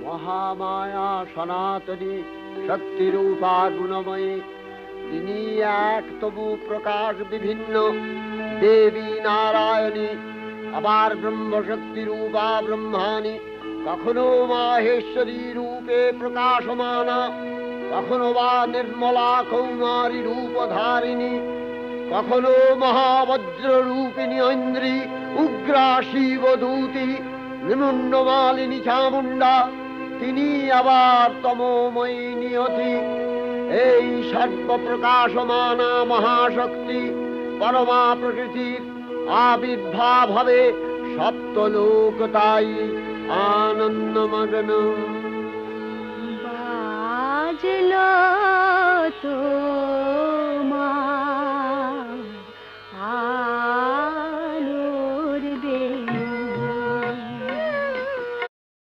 মহামায়া সনাতনী শক্তিরূপা গুণময়ী, তিনি এক তবু প্রকাশ বিভিন্ন দেবী নারায়ণী, আবার ব্রহ্মশক্তি রূপা ব্রহ্মাণী, কখনো মাহেশ্বরী রূপে প্রকাশমানা, কখনো বা নির্মলা কৌমারী রূপধারিণী, কখনো মহাবজ্র রূপিণী ঐন্দ্রী, উগ্রা শিবদূতি, নিমুন্ডমালিনী চামুণ্ডা, তিনি আবার তমোময়ী নিয়তি। এই সর্বপ্রকাশমানা মহাশক্তি পরমা প্রকৃতির আবির্ভাব হবে সপ্তলোক, তাই আনন্দমগ্ন। বাজলো তো